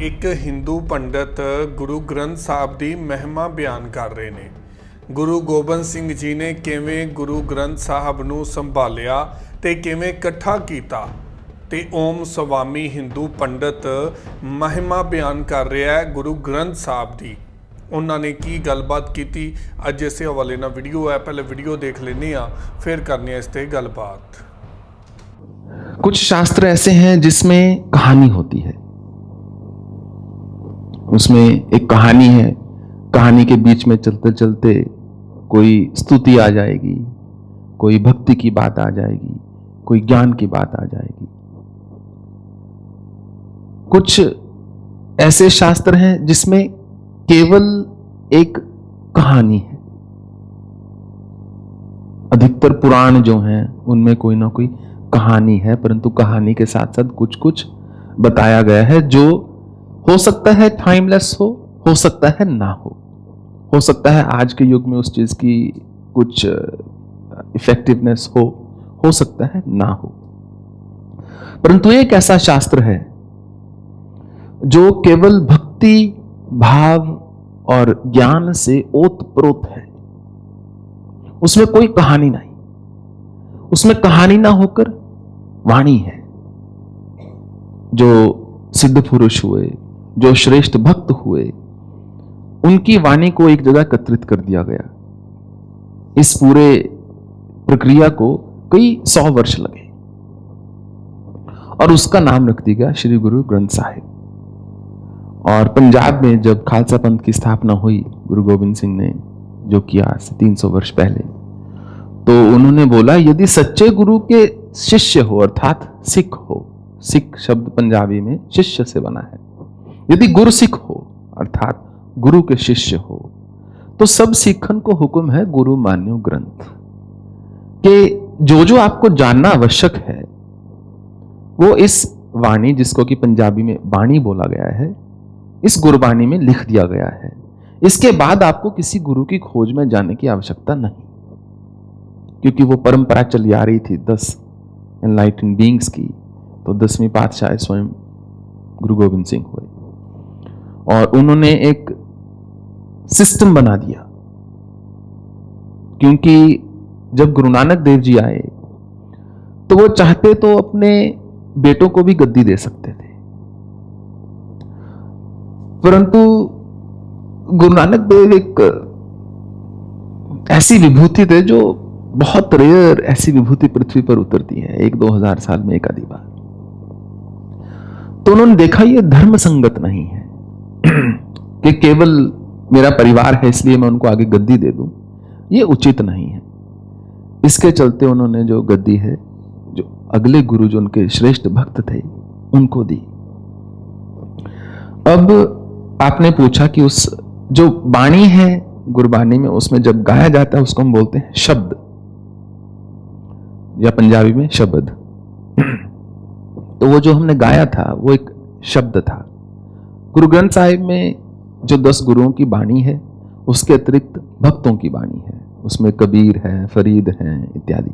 ਇੱਕ ਹਿੰਦੂ ਪੰਡਤ ਗੁਰੂ ਗ੍ਰੰਥ ਸਾਹਿਬ ਦੀ ਮਹਿਮਾ ਬਿਆਨ ਕਰ ਰਹੇ ਨੇ। ਗੁਰੂ ਗੋਬਿੰਦ ਸਿੰਘ ਜੀ ਨੇ ਕਿਵੇਂ ਗੁਰੂ ਗ੍ਰੰਥ ਸਾਹਿਬ ਨੂੰ ਸੰਭਾਲਿਆ ਤੇ ਕਿਵੇਂ ਇਕੱਠਾ ਕੀਤਾ ਤੇ ਓਮ ਸਵਾਮੀ ਹਿੰਦੂ ਪੰਡਤ ਮਹਿਮਾ ਬਿਆਨ ਕਰ ਰਿਹਾ ਹੈ ਗੁਰੂ ਗ੍ਰੰਥ ਸਾਹਿਬ ਦੀ। उन्होंने की गलबात की अज इस हवाले ना वीडियो है, पहले वीडियो देख लेने फिर करने इस ते गलबात। कुछ शास्त्र ऐसे हैं जिसमें कहानी होती है, उसमें एक कहानी है, कहानी के बीच में चलते चलते कोई स्तुति आ जाएगी, कोई भक्ति की बात आ जाएगी, कोई ज्ञान की बात आ जाएगी। कुछ ऐसे शास्त्र हैं जिसमें केवल एक कहानी है। अधिकतर पुराण जो हैं उनमें कोई ना कोई कहानी है, परंतु कहानी के साथ साथ कुछ कुछ बताया गया है जो हो सकता है टाइमलेस हो सकता है ना हो सकता है आज के युग में उस चीज की कुछ इफेक्टिवनेस हो सकता है ना हो। परंतु एक ऐसा शास्त्र है जो केवल भक्ति भाव और ज्ञान से ओतप्रोत है। उसमें कोई कहानी नहीं, उसमें कहानी ना होकर वाणी है। जो सिद्ध पुरुष हुए, जो श्रेष्ठ भक्त हुए, उनकी वाणी को एक जगह एकत्रित कर दिया गया। इस पूरे प्रक्रिया को कई 100 वर्ष लगे और उसका नाम रख दिया गया श्री गुरु ग्रंथ साहिब। और पंजाब में जब खालसा पंथ की स्थापना हुई, गुरु गोबिंद सिंह ने जो किया आज से 300 वर्ष पहले, तो उन्होंने बोला यदि सच्चे गुरु के शिष्य हो अर्थात सिख हो, सिख शब्द पंजाबी में शिष्य से बना है, यदि गुरु सिख हो अर्थात गुरु के शिष्य हो, तो सब सिखन को हुक्म है गुरु मान्यो ग्रंथ के जो आपको जानना आवश्यक है वो इस वाणी, जिसको कि पंजाबी में बाणी बोला गया है, इस गुरबाणी में लिख दिया गया है। इसके बाद आपको किसी गुरु की खोज में जाने की आवश्यकता नहीं, क्योंकि वो परंपरा चली आ रही थी 10 एनलाइटेंड बीइंग्स की। तो 10वीं पातशाह स्वयं गुरु गोबिंद सिंह हुए और उन्होंने एक सिस्टम बना दिया, क्योंकि जब गुरु नानक देव जी आए तो वो चाहते तो अपने बेटों को भी गद्दी दे सकते थे, परंतु गुरु नानक देव एक ऐसी विभूति थे जो बहुत रेयर ऐसी विभूति पृथ्वी पर उतरती है 1-2 हजार साल में एक आधी बार। तो उन्होंने देखा ये धर्म संगत नहीं है कि केवल मेरा परिवार है इसलिए मैं उनको आगे गद्दी दे दूं, ये उचित नहीं है। इसके चलते उन्होंने जो गद्दी है, जो अगले गुरु जो उनके श्रेष्ठ भक्त थे उनको दी। अब आपने पूछा कि उस जो बाणी है गुरबाणी में, उसमें जब गाया जाता है उसको हम बोलते हैं शब्द, या पंजाबी में शब्द। तो वो जो हमने गाया था वो एक शब्द था। गुरु ग्रंथ साहिब में जो 10 गुरुओं की बाणी है, उसके अतिरिक्त भक्तों की बाणी है, उसमें कबीर है, फरीद है इत्यादि।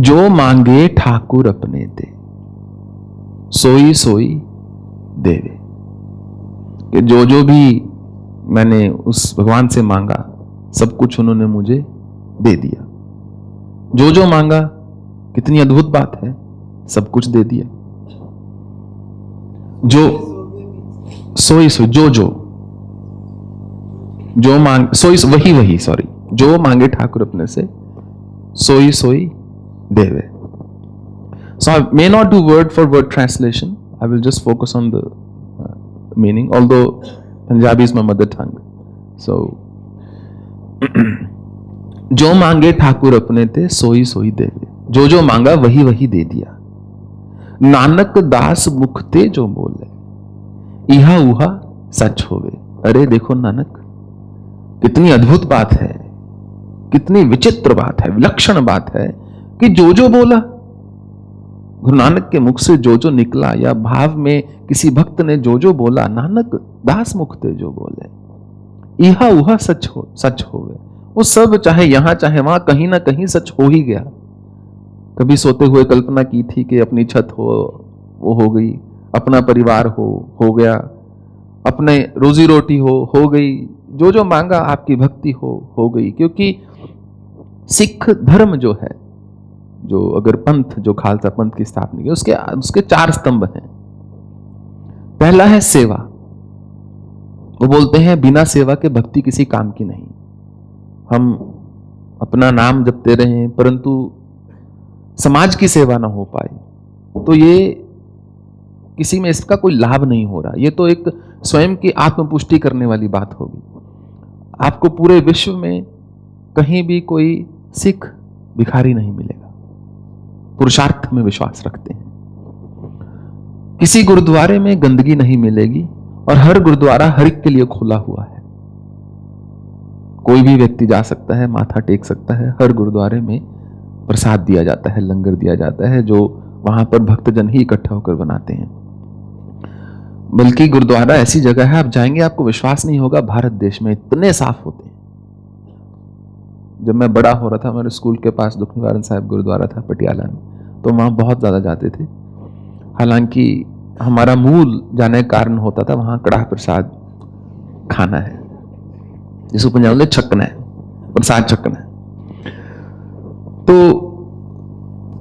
जो मांगे ठाकुर अपने दे, सोई सोई देवे, कि जो भी मैंने उस भगवान से मांगा सब कुछ उन्होंने मुझे दे दिया। जो मांगा, कितनी अद्भुत बात है, सब कुछ दे दिया। जो सोई सोई जो मांग सोई वही सॉरी, जो मांगे ठाकुर अपने से सोई सोई देवे। So I may not do word for word translation. I will just focus on the meaning, although Punjabi is my mother tongue. So जो मांगे ठाकुर अपने ते सोई सोई देवे, जो मांगा वही वही दे दिया। नानक दास मुख ते जो बोले, इहा उहा सच होवे। अरे देखो नानक, कितनी अद्भुत बात है, कितनी विचित्र बात है, विलक्षण बात है कि जो बोला, गुरु नानक के मुख से जो निकला, या भाव में किसी भक्त ने जो बोला, नानक दास मुख ते जो बोले, इहा उहा सच होवे। वो सब चाहे यहां चाहे वहां कहीं ना कहीं सच हो ही गया। कभी सोते हुए कल्पना की थी कि अपनी छत हो, वो हो गई। अपना परिवार हो गया, अपने रोजी रोटी हो गई, जो जो मांगा, आपकी भक्ति हो गई। क्योंकि सिख धर्म जो है, जो अगर पंथ, जो खालसा पंथ की स्थापना की, उसके 4 स्तंभ हैं। पहला है सेवा। वो बोलते हैं बिना सेवा के भक्ति किसी काम की नहीं। हम अपना नाम जपते रहें परंतु समाज की सेवा ना हो पाए तो ये किसी में इसका कोई लाभ नहीं हो रहा। ये तो एक स्वयं की आत्मपुष्टि करने वाली बात होगी। आपको पूरे विश्व में कहीं भी कोई सिख भिखारी नहीं मिलेगा, पुरुषार्थ में विश्वास रखते हैं। किसी गुरुद्वारे में गंदगी नहीं मिलेगी और हर गुरुद्वारा हर एक के लिए खुला हुआ है। कोई भी व्यक्ति जा सकता है, माथा टेक सकता है। हर गुरुद्वारे में प्रसाद दिया जाता है, लंगर दिया जाता है, जो वहां पर भक्तजन ही इकट्ठा होकर बनाते हैं। बल्कि गुरुद्वारा ऐसी जगह है, आप जाएंगे आपको विश्वास नहीं होगा, भारत देश में इतने साफ होते हैं। जब मैं बड़ा हो रहा था, हमारे स्कूल के पास दुख निवारण साहिब गुरुद्वारा था पटियाला में, तो वहां बहुत ज्यादा जाते थे। हालांकि हमारा मूल जाने का कारण होता था वहां कड़ाह प्रसाद खाना है, जिसको पंजाब में छकना है, प्रसाद छकना है। तो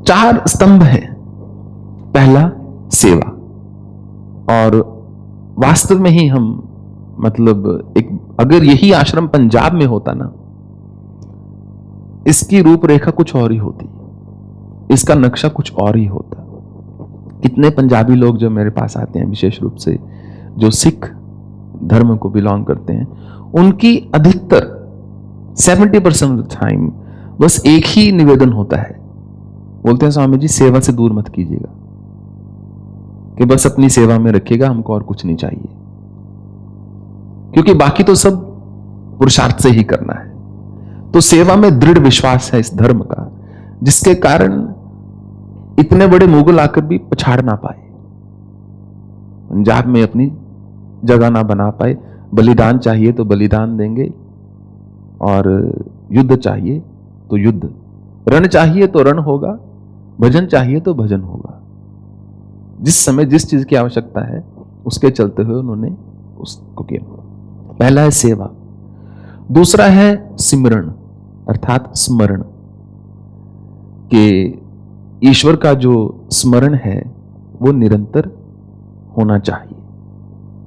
4 स्तंभ हैं। पहला सेवा, और वास्तव में ही हम अगर यही आश्रम पंजाब में होता ना, इसकी रूपरेखा कुछ और ही होती, इसका नक्शा कुछ और ही होता। कितने पंजाबी लोग जो मेरे पास आते हैं, विशेष रूप से जो सिख धर्म को बिलोंग करते हैं, उनकी अधिकतर 70% ऑफ द टाइम बस एक ही निवेदन होता है। बोलते हैं स्वामी जी सेवा से दूर मत कीजिएगा, कि बस अपनी सेवा में रखिएगा, हमको और कुछ नहीं चाहिए। क्योंकि बाकी तो सब पुरुषार्थ से ही करना है। तो सेवा में दृढ़ विश्वास है इस धर्म का, जिसके कारण इतने बड़े मुगल आकर भी पछाड़ ना पाए, पंजाब में अपनी जगह ना बना पाए। बलिदान चाहिए तो बलिदान देंगे, और युद्ध चाहिए तो युद्ध, रण चाहिए तो रण होगा, भजन चाहिए तो भजन होगा। जिस समय जिस चीज की आवश्यकता है उसके चलते हुए उन्होंने उसको किया। पहला है सेवा। दूसरा है सिमरण, अर्थात स्मरण, कि ईश्वर का जो स्मरण है वो निरंतर होना चाहिए।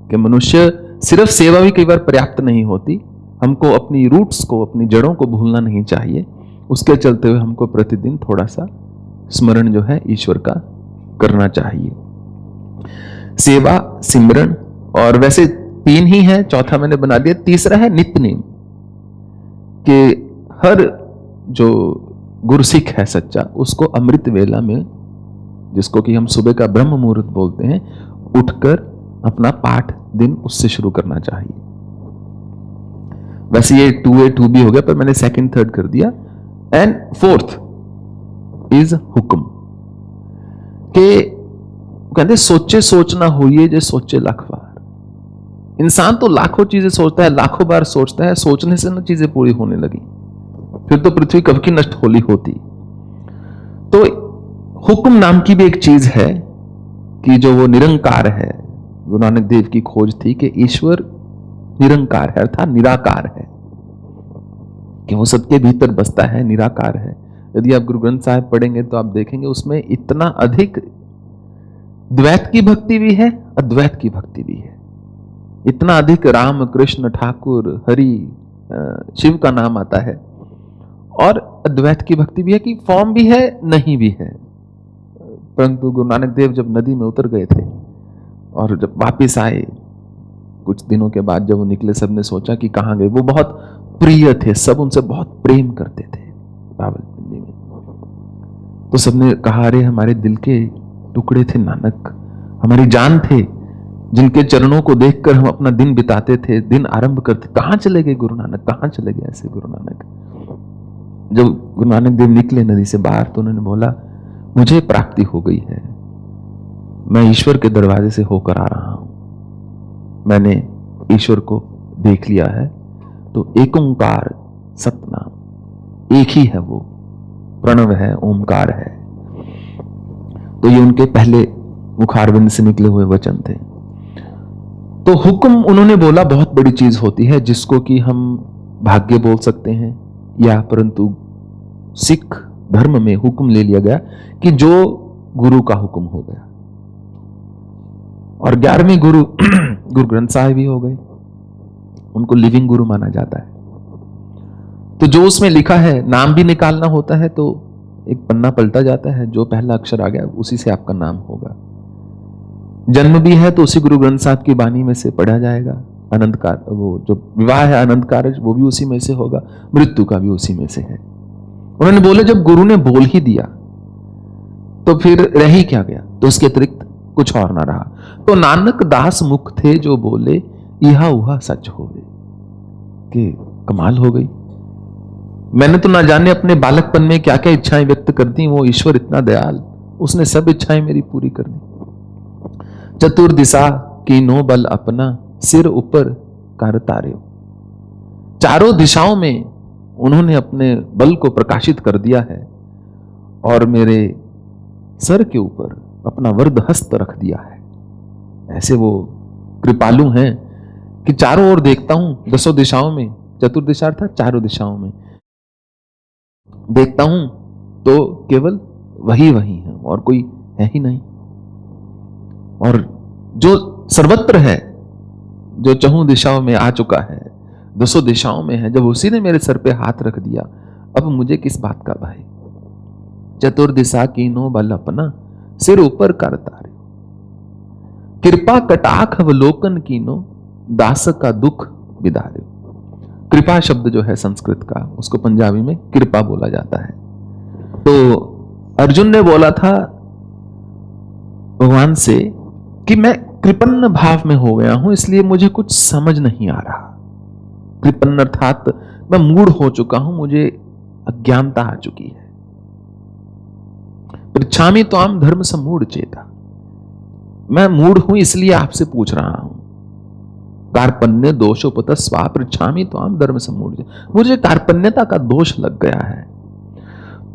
कि मनुष्य सिर्फ सेवा भी कई बार पर्याप्त नहीं होती, हमको अपनी रूट्स को, अपनी जड़ों को भूलना नहीं चाहिए। उसके चलते हुए हमको प्रतिदिन थोड़ा सा स्मरण जो है ईश्वर का करना चाहिए। सेवा, सिमरण, और वैसे 3 ही है, चौथा मैंने बना दिया। तीसरा है नित्य नेम, कि हर जो गुरसिख है सच्चा, उसको अमृत वेला में, जिसको कि हम सुबह का ब्रह्म मुहूर्त बोलते हैं, उठकर अपना पाठ दिन उससे शुरू करना चाहिए। वैसे ये 2A 2B हो गया, पर मैंने 2nd 3rd कर दिया। एंड 4th इज हुक्म, के कहते सोचे सोचना होइए जे सोचे लाख बार। इंसान तो लाखों चीजें सोचता है, लाखों बार सोचता है, सोचने से ना चीजें पूरी होने लगी, फिर तो पृथ्वी कब की नष्ट होली होती। तो हुक्म नाम की भी एक चीज है, कि जो वो निरंकार है। गुरु नानक देव की खोज थी कि ईश्वर निरंकार है, अर्थात निराकार है, कि वो सबके भीतर बसता है, निराकार है। यदि आप गुरु ग्रंथ साहिब पढ़ेंगे तो आप देखेंगे उसमें इतना अधिक द्वैत की भक्ति भी है, अद्वैत की भक्ति भी है। इतना अधिक राम, कृष्ण, ठाकुर, हरि, शिव का नाम आता है, और अद्वैत की भक्ति भी है, कि फॉर्म भी है, नहीं भी है। परंतु गुरु नानक देव जब नदी में उतर गए थे और जब वापिस आए कुछ दिनों के बाद, जब वो निकले, सबने सोचा कि कहां गए। वो बहुत प्रिय थे, सब उनसे बहुत प्रेम करते थे रावलपिंडी में। तो सबने कहा, अरे हमारे दिल के टुकड़े थे नानक, हमारी जान थे, जिनके चरणों को देखकर हम अपना दिन बिताते थे, दिन आरंभ करते। कहां चले गए गुरु नानक, कहां चले गए ऐसे गुरु नानक। जब गुरु नानक देव निकले नदी से बाहर, तो उन्होंने बोला, मुझे प्राप्ति हो गई है, मैं ईश्वर के दरवाजे से होकर आ रहा हूं, मैंने ईश्वर को देख लिया है। तो एक ओंकार सतनाम, एक ही है वो, प्रणव है, ओंकार है। तो ये उनके पहले मुखारविंद से निकले हुए वचन थे। तो हुक्म उन्होंने बोला बहुत बड़ी चीज होती है, जिसको कि हम भाग्य बोल सकते हैं, या परंतु सिख धर्म में हुक्म ले लिया गया कि जो गुरु का हुक्म हो गया। और 11वें गुरु गुरु ग्रंथ साहिब ही हो गए, उनको लिविंग गुरु माना जाता है। तो जो उसमें लिखा है, नाम भी निकालना होता है तो एक पन्ना पलटा जाता है, जो पहला अक्षर आ गया उसी से आपका नाम होगा। जन्म भी है तो उसी गुरु ग्रंथ साहब की बानी में से पढ़ा जाएगा। अनंत कार, वो जो विवाह है अनंत कारज, वो भी उसी में से होगा, मृत्यु का भी उसी में से है। उन्होंने बोले जब गुरु ने बोल ही दिया तो फिर रह ही क्या गया, तो उसके अतिरिक्त कुछ और ना रहा। तो नानक दास मुख थे जो बोले इहा उहा सच होवे, कि कमाल हो गई। मैंने तो ना जाने अपने बालकपन में क्या क्या इच्छाएं व्यक्त कर दी, वो ईश्वर इतना दयाल, उसने सब इच्छाएं मेरी पूरी कर दी। चतुर्दिशा कीनो बल अपना, सिर ऊपर कर तार्यो। चारों दिशाओं में उन्होंने अपने बल को प्रकाशित कर दिया है और मेरे सर के ऊपर अपना वरद हस्त रख दिया है। ऐसे वो कृपालु हैं कि चारों ओर देखता हूं, दसों दिशाओं में, चतुर्दिशा अर्थात चारों दिशाओं में देखता हूं तो केवल वही है और कोई है ही नहीं। और जो सर्वत्र है, जो चहुं दिशाओं में आ चुका है, दसों दिशाओं में है, जब उसी ने मेरे सर पे हाथ रख दिया, अब मुझे किस बात का भय। चतुर्दिशा कीनो बल अपना, सिर ऊपर कर तार्यो। कृपा कटाक्ष अवलोकन कीनो, दास का दुख बिदार्यो। कृपा शब्द जो है संस्कृत का, उसको पंजाबी में कृपा बोला जाता है। तो अर्जुन ने बोला था भगवान से कि मैं कृपन्न भाव में हो गया हूं, इसलिए मुझे कुछ समझ नहीं आ रहा। कृपन्न अर्थात मैं मूढ़ हो चुका हूं, मुझे अज्ञानता आ चुकी है। पृच्छामि त्वाम धर्म समूढ़ चेता, मैं मूढ़ हूं इसलिए आपसे पूछ रहा हूं। कार्पण्य दोषोपत स्वा पृच्छामि त्वाम धर्म समूढ़, मुझे कार्पण्यता का दोष लग गया है।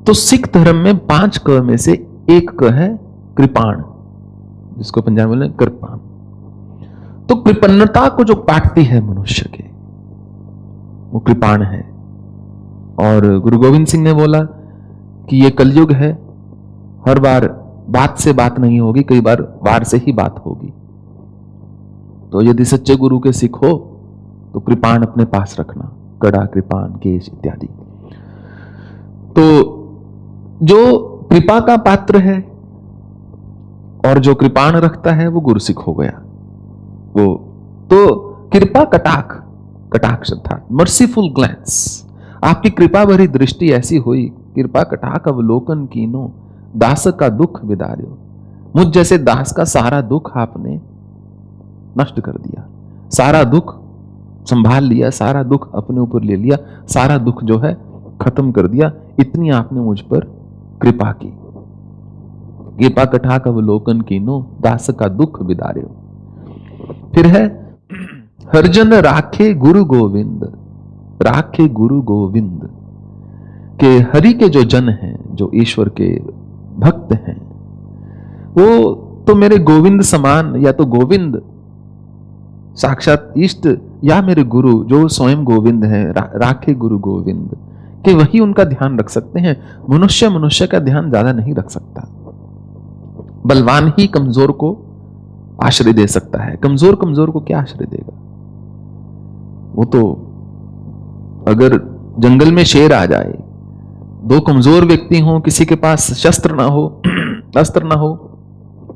तो सिख धर्म में 5 क में से एक क है कृपाण, जिसको पंजाबी में कृपाण। तो कृपन्नता को जो काटती है मनुष्य के, वो कृपाण है। और गुरु गोविंद सिंह ने बोला कि ये कलयुग है, हर बार बात से बात नहीं होगी, कई बार वार से ही बात होगी। तो यदि सच्चे गुरु के सिख हो तो कृपाण अपने पास रखना, कड़ा, कृपाण, केश इत्यादि। तो जो कृपा का पात्र है और जो कृपाण रखता है वो गुरुसिख हो गया। वो तो कृपा कटाक्ष अर्थात मर्सीफुल ग्लैंस, आपकी कृपा भरी दृष्टि ऐसी हुई, कृपा कटाक्ष अवलोकन कीनो, दास का दुख बिदार्यो। मुझ जैसे दास का सारा दुख आपने नष्ट कर दिया, सारा दुख संभाल लिया, सारा दुख अपने ऊपर ले लिया, सारा दुख जो है खत्म कर दिया। इतनी आपने मुझ पर कृपा की। कृपा कटाक्ष अवलोकन कीनो, दास का दुख बिदार्यो। फिर है हरजन राखे गुरु गोविंद, राखे गुरु गोविंद, के हरि के जो जन हैं, जो ईश्वर के भक्त हैं, वो तो मेरे गोविंद समान, या तो गोविंद साक्षात इष्ट, या मेरे गुरु जो स्वयं गोविंद हैं, राखे गुरु गोविंद, कि वही उनका ध्यान रख सकते हैं। मनुष्य का ध्यान ज्यादा नहीं रख सकता। बलवान ही कमजोर को आश्रय दे सकता है, कमजोर को क्या आश्रय देगा। वो तो अगर जंगल में शेर आ जाए, 2 कमजोर व्यक्ति हों, किसी के पास शस्त्र ना हो, अस्त्र ना हो,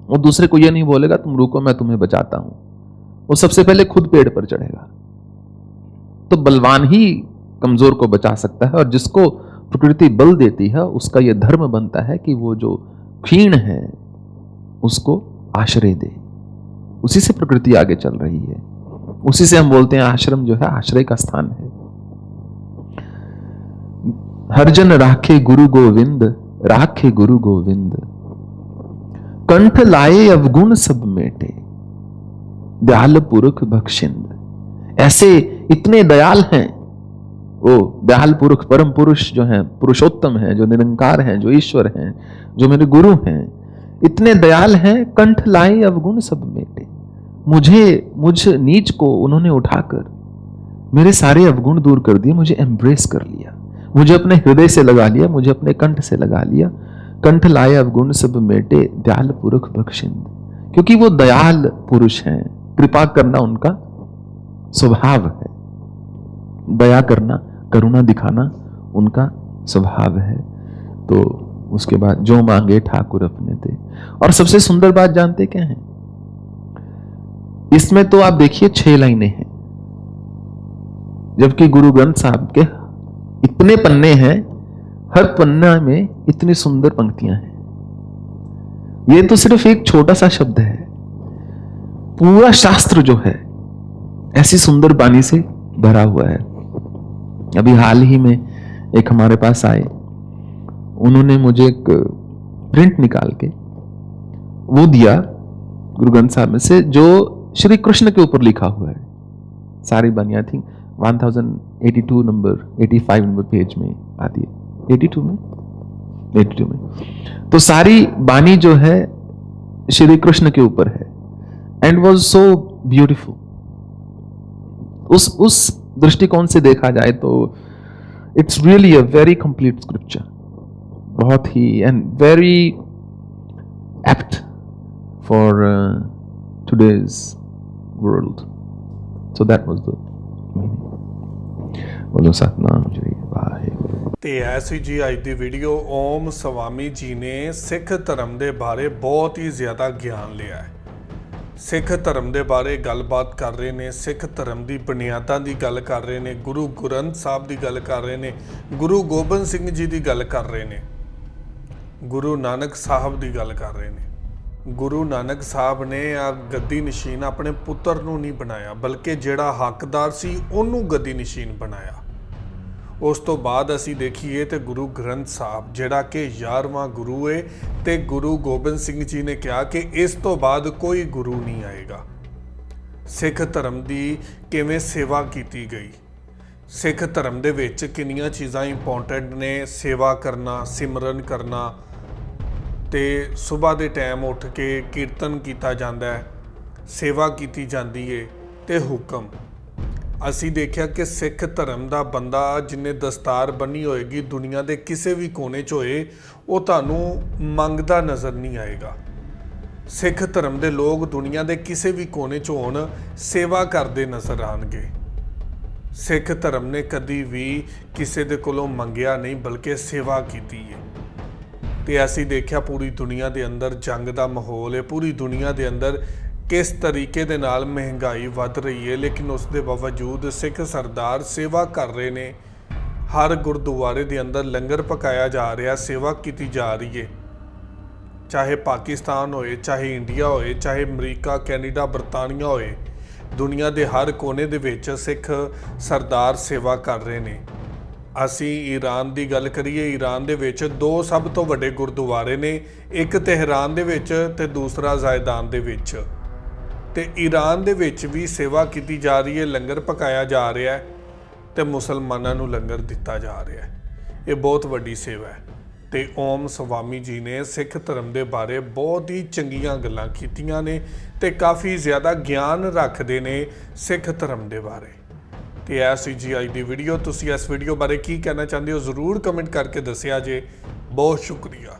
वो दूसरे को यह नहीं बोलेगा तुम रुको मैं तुम्हें बचाता हूं, वो सबसे पहले खुद पेड़ पर चढ़ेगा। तो बलवान ही कमजोर को बचा सकता है, और जिसको प्रकृति बल देती है उसका यह धर्म बनता है कि वो जो क्षीण है उसको आश्रय दे। उसी से प्रकृति आगे चल रही है, उसी से हम बोलते हैं आश्रम जो है आश्रय का स्थान है। हरजन राखे गुरु गोविंद, राखे गुरु गोविंद, कंठ लाए अवगुण सब मेटे, दयाल पुरुष बख्शिंद। ऐसे इतने दयाल हैं वो दयाल पुरुष, परम पुरुष जो हैं, पुरुषोत्तम हैं, जो निरंकार हैं, जो ईश्वर हैं, जो मेरे गुरु हैं, इतने दयाल हैं, कंठ लाए अवगुण सब मेटे। मुझ नीच को उन्होंने उठाकर मेरे सारे अवगुण दूर कर दिए, मुझे एम्ब्रेस कर लिया, मुझे अपने हृदय से लगा लिया, मुझे अपने कंठ से लगा लिया। कंठ लाए अवगुण सब मेटे, दयाल पुरुष बख्शिंद। क्योंकि वो दयाल पुरुष हैं, कृपा करना उनका स्वभाव है, दया करना, करुणा दिखाना उनका स्वभाव है। तो उसके बाद जो मांगे ठाकुर अपने थे। और सबसे सुंदर बात जानते क्या है, इसमें तो आप देखिए 6 लाइनें हैं, जबकि गुरु ग्रंथ साहब के इतने पन्ने हैं, हर पन्ना में इतनी सुंदर पंक्तियां हैं। ये तो सिर्फ एक छोटा सा शब्द है, पूरा शास्त्र जो है ऐसी सुंदर बानी से भरा हुआ है। अभी हाल ही में एक हमारे पास आए, उन्होंने मुझे एक प्रिंट निकाल के वो दिया गुरु ग्रंथ साहब में से, जो श्री कृष्ण के ऊपर लिखा हुआ है। सारी बानी I think 1082 number 85 number page में आती है, 82 में। तो सारी बानी जो है श्री कृष्ण के ऊपर है, एंड वाज सो ब्यूटीफुल। उस दृष्टिकोण से देखा जाए तो it's really a very complete scripture, बहुत ही and very apt for today's world. So that was the meaning. बोलो सतनाम श्री वाਹਿਗੁਰੂ। ਤੇ ਐਸੀ ਜੀ ਅੱਜ ਦੀ ਵੀਡੀਓ ਓਮ ਸਵਾਮੀ ਜੀ ਨੇ ਸਿੱਖ ਧਰਮ ਦੇ ਬਾਰੇ ਬਹੁਤ ਹੀ ਜ਼ਿਆਦਾ ਗਿਆਨ ਲਿਆ ਹੈ। ਸਿੱਖ ਧਰਮ ਦੇ ਬਾਰੇ ਗੱਲਬਾਤ ਕਰ ਰਹੇ ਨੇ, ਸਿੱਖ ਧਰਮ ਦੀ ਬੁਨਿਆਦਾਂ ਦੀ ਗੱਲ ਕਰ ਰਹੇ ਨੇ, ਗੁਰੂ ਗ੍ਰੰਥ ਸਾਹਿਬ ਦੀ ਗੱਲ ਕਰ ਰਹੇ ਨੇ, ਗੁਰੂ ਗੋਬਿੰਦ ਸਿੰਘ ਜੀ ਦੀ ਗੱਲ ਕਰ ਰਹੇ ਨੇ, ਗੁਰੂ ਨਾਨਕ ਸਾਹਿਬ ਦੀ ਗੱਲ ਕਰ ਰਹੇ ਨੇ। ਗੁਰੂ ਨਾਨਕ ਸਾਹਿਬ ਨੇ ਆ ਗੱਦੀ ਨਸ਼ੀਨ ਆਪਣੇ ਪੁੱਤਰ ਨੂੰ ਨਹੀਂ ਬਣਾਇਆ, ਬਲਕਿ ਜਿਹੜਾ ਹੱਕਦਾਰ ਸੀ ਉਹਨੂੰ ਗੱਦੀ ਨਸ਼ੀਨ ਬਣਾਇਆ। ਉਸ ਤੋਂ ਬਾਅਦ ਅਸੀਂ ਦੇਖੀਏ ਤੇ ਗੁਰੂ ਗ੍ਰੰਥ ਸਾਹਿਬ ਜਿਹੜਾ ਕਿ 11ਵਾਂ ਗੁਰੂ ਹੈ, ਤੇ ਗੁਰੂ ਗੋਬਿੰਦ ਸਿੰਘ ਜੀ ਨੇ ਕਿਹਾ ਕਿ ਇਸ ਤੋਂ ਬਾਅਦ ਕੋਈ ਗੁਰੂ ਨਹੀਂ ਆਏਗਾ। ਸਿੱਖ ਧਰਮ ਦੀ ਕਿਵੇਂ ਸੇਵਾ ਕੀਤੀ ਗਈ, ਸਿੱਖ ਧਰਮ ਦੇ ਵਿੱਚ ਕਿੰਨੀਆਂ ਚੀਜ਼ਾਂ ਇੰਪੋਰਟੈਂਟ ਨੇ, ਸੇਵਾ ਕਰਨਾ, ਸਿਮਰਨ ਕਰਨਾ, ਤੇ ਸਵੇਰ ਦੇ ਟਾਈਮ ਉੱਠ ਕੇ ਕੀਰਤਨ ਕੀਤਾ ਜਾਂਦਾ ਹੈ, ਸੇਵਾ ਕੀਤੀ ਜਾਂਦੀ ਹੈ, ਤੇ ਹੁਕਮ। ਅਸੀਂ ਦੇਖਿਆ ਕਿ ਸਿੱਖ ਧਰਮ ਦਾ ਬੰਦਾ ਜਿੰਨੇ ਦਸਤਾਰ ਬੰਨੀ ਹੋਏਗੀ, ਦੁਨੀਆ ਦੇ ਕਿਸੇ ਵੀ ਕੋਨੇ 'ਚ ਹੋਏ, ਉਹ ਤੁਹਾਨੂੰ ਮੰਗਦਾ ਨਜ਼ਰ ਨਹੀਂ ਆਏਗਾ। ਸਿੱਖ ਧਰਮ ਦੇ ਲੋਕ ਦੁਨੀਆ ਦੇ ਕਿਸੇ ਵੀ ਕੋਨੇ 'ਚ ਹੋਣ, ਸੇਵਾ ਕਰਦੇ ਨਜ਼ਰ ਆਉਣਗੇ। ਸਿੱਖ ਧਰਮ ਨੇ ਕਦੀ ਵੀ ਕਿਸੇ ਦੇ ਕੋਲੋਂ ਮੰਗਿਆ ਨਹੀਂ, ਬਲਕਿ ਸੇਵਾ ਕੀਤੀ ਹੈ। ਤੇ ਅਸੀਂ ਦੇਖਿਆ ਪੂਰੀ ਦੁਨੀਆ ਦੇ ਅੰਦਰ ਜੰਗ ਦਾ ਮਾਹੌਲ ਹੈ, ਪੂਰੀ ਦੁਨੀਆ ਦੇ ਅੰਦਰ ਕਿਸ ਤਰੀਕੇ ਦੇ ਨਾਲ ਮਹਿੰਗਾਈ ਵੱਧ ਰਹੀ ਹੈ, ਲੇਕਿਨ ਉਸ ਦੇ ਬਾਵਜੂਦ ਸਿੱਖ ਸਰਦਾਰ ਸੇਵਾ ਕਰ ਰਹੇ ਨੇ। ਹਰ ਗੁਰਦੁਆਰੇ ਦੇ ਅੰਦਰ ਲੰਗਰ ਪਕਾਇਆ ਜਾ ਰਿਹਾ, ਸੇਵਾ ਕੀਤੀ ਜਾ ਰਹੀ ਹੈ। ਚਾਹੇ ਪਾਕਿਸਤਾਨ ਹੋਏ, ਚਾਹੇ ਇੰਡੀਆ ਹੋਏ, ਚਾਹੇ ਅਮਰੀਕਾ, ਕੈਨੇਡਾ, ਬਰਤਾਨੀਆ ਹੋਏ, ਦੁਨੀਆ ਦੇ ਹਰ ਕੋਨੇ ਦੇ ਵਿੱਚ ਸਿੱਖ ਸਰਦਾਰ ਸੇਵਾ ਕਰ ਰਹੇ ਨੇ। ਅਸੀਂ ਈਰਾਨ ਦੀ ਗੱਲ ਕਰੀਏ, ਈਰਾਨ ਦੇ ਵਿੱਚ 2 ਸਭ ਤੋਂ ਵੱਡੇ ਗੁਰਦੁਆਰੇ ਨੇ, ਇੱਕ ਤਹਿਰਾਨ ਦੇ ਵਿੱਚ ਤੇ ਦੂਸਰਾ ਜ਼ਾਇਦਾਨ ਦੇ ਵਿੱਚ। ਤੇ ਈਰਾਨ ਦੇ ਵਿੱਚ ਵੀ ਸੇਵਾ ਕੀਤੀ ਜਾ ਰਹੀ ਹੈ, ਲੰਗਰ ਪਕਾਇਆ ਜਾ ਰਿਹਾ ਹੈ, ਤੇ ਮੁਸਲਮਾਨਾਂ ਨੂੰ ਲੰਗਰ ਦਿੱਤਾ ਜਾ ਰਿਹਾ ਹੈ। ਇਹ ਬਹੁਤ ਵੱਡੀ ਸੇਵਾ ਹੈ। ਤੇ ਓਮ ਸਵਾਮੀ ਜੀ ਨੇ ਸਿੱਖ ਧਰਮ ਦੇ ਬਾਰੇ ਬਹੁਤ ਹੀ ਚੰਗੀਆਂ ਗੱਲਾਂ ਕੀਤੀਆਂ ਨੇ, ਤੇ ਕਾਫੀ ਜ਼ਿਆਦਾ ਗਿਆਨ ਰੱਖਦੇ ਨੇ ਸਿੱਖ ਧਰਮ ਦੇ ਬਾਰੇ। ਤੇ ਐਸੀ ਜੀ ਅੱਜ ਦੀ ਵੀਡੀਓ। ਤੁਸੀਂ ਇਸ ਵੀਡੀਓ ਬਾਰੇ ਕੀ ਕਹਿਣਾ ਚਾਹੁੰਦੇ ਹੋ, ਜ਼ਰੂਰ ਕਮੈਂਟ ਕਰਕੇ ਦੱਸਿਆ ਜੇ। ਬਹੁਤ ਸ਼ੁਕਰੀਆ।